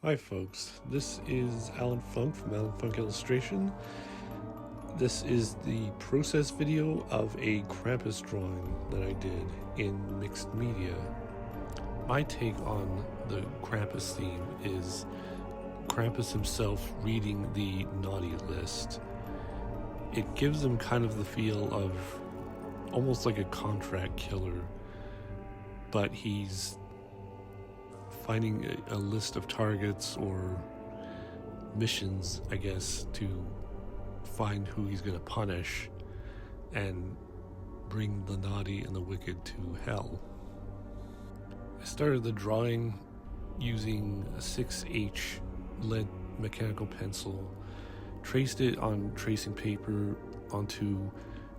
Hi folks, this is Alan Funk from Alan Funk Illustration. This is the process video of a Krampus drawing that I did in mixed media. My take on the Krampus theme is Krampus himself reading the naughty list. It gives him kind of the feel of almost like a contract killer, but he's finding a list of targets or missions, I guess, to find who he's going to punish and bring the naughty and the wicked to hell. I started the drawing using a 6H lead mechanical pencil, traced it on tracing paper onto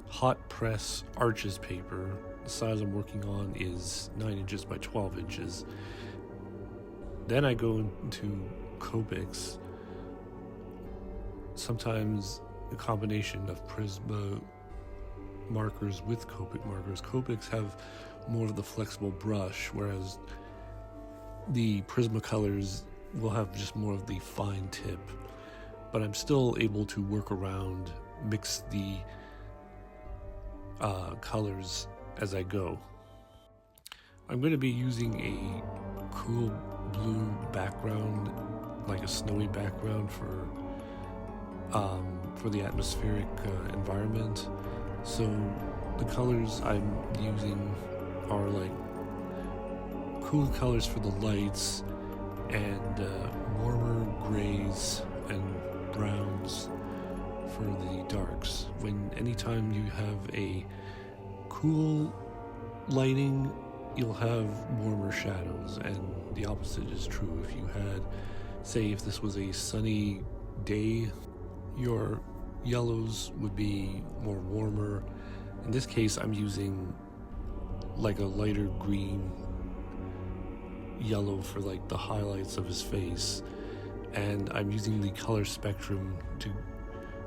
hot press arches paper. The size I'm working on is 9 inches by 12 inches. Then I go into copics, sometimes a combination of prisma markers with copic markers. Copics have more of the flexible brush, whereas the prisma colors will have just more of the fine tip. But I'm still able to work around, mix the colors as I go. I'm going to be using a cool blue background, like a snowy background for the atmospheric environment. So the colors I'm using are like cool colors for the lights and warmer grays and browns for the darks. Anytime you have a cool lighting, you'll have warmer shadows, and the opposite is true. If you had, say, if this was a sunny day, your yellows would be more warmer. In this case, I'm using like a lighter green yellow for like the highlights of his face, and I'm using the color spectrum to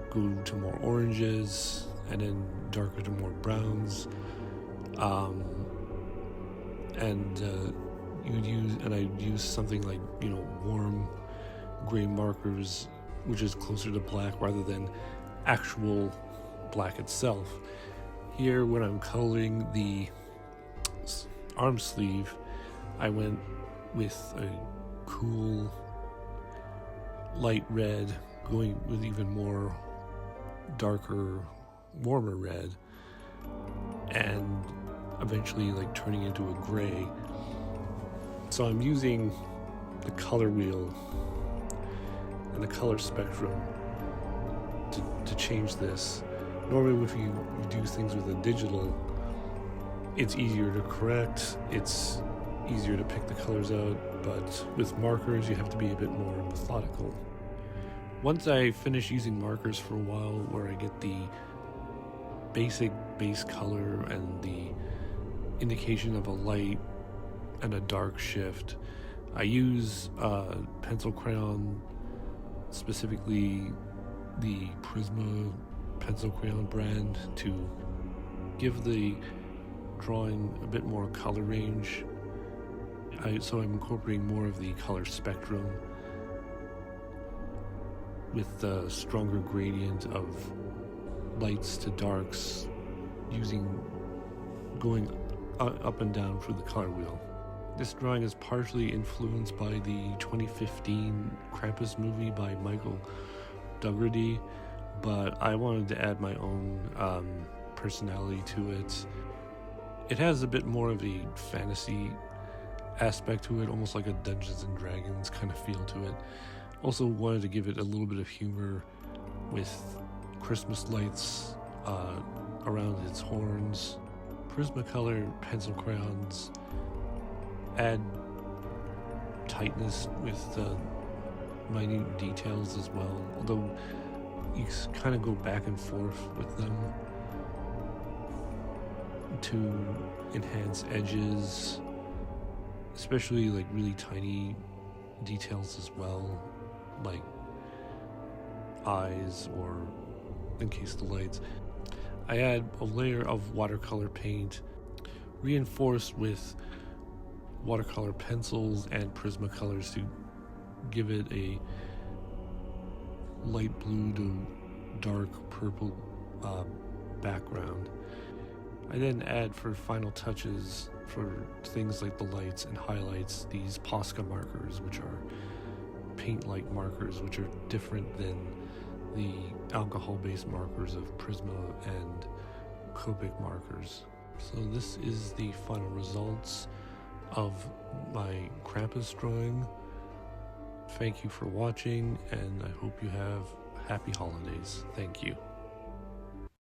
go to more oranges and then darker to more browns. I'd use something like, warm gray markers, which is closer to black rather than actual black itself. Here, when I'm coloring the arm sleeve, I went with a cool light red, going with even more darker, warmer red, and eventually turning into a gray. So I'm using the color wheel and the color spectrum to change this. Normally if you do things with a digital, it's easier to correct, it's easier to pick the colors out, but with markers you have to be a bit more methodical. Once I finish using markers for a while, where I get the basic base color and the indication of a light and a dark shift, I use pencil crayon, specifically the Prisma pencil crayon brand, to give the drawing a bit more color range. So I'm incorporating more of the color spectrum with the stronger gradient of lights to darks, going up and down for the color wheel. This drawing is partially influenced by the 2015 Krampus movie by Michael Dougherty, but I wanted to add my own personality to it. It has a bit more of a fantasy aspect to it, almost like a Dungeons and Dragons kind of feel to it. Also wanted to give it a little bit of humor with Christmas lights around its horns. Prismacolor pencil crayons add tightness with minute details as well, although you kind of go back and forth with them to enhance edges, especially really tiny details as well, like eyes, or in case of the lights. I add a layer of watercolor paint, reinforced with watercolor pencils and Prismacolors to give it a light blue to dark purple background. I then add, for final touches, for things like the lights and highlights, these posca markers, which are paint-like markers, which are different than the alcohol-based markers of prisma and copic markers. So this is the final results of my Krampus drawing. Thank you for watching, and I hope you have happy holidays. Thank you.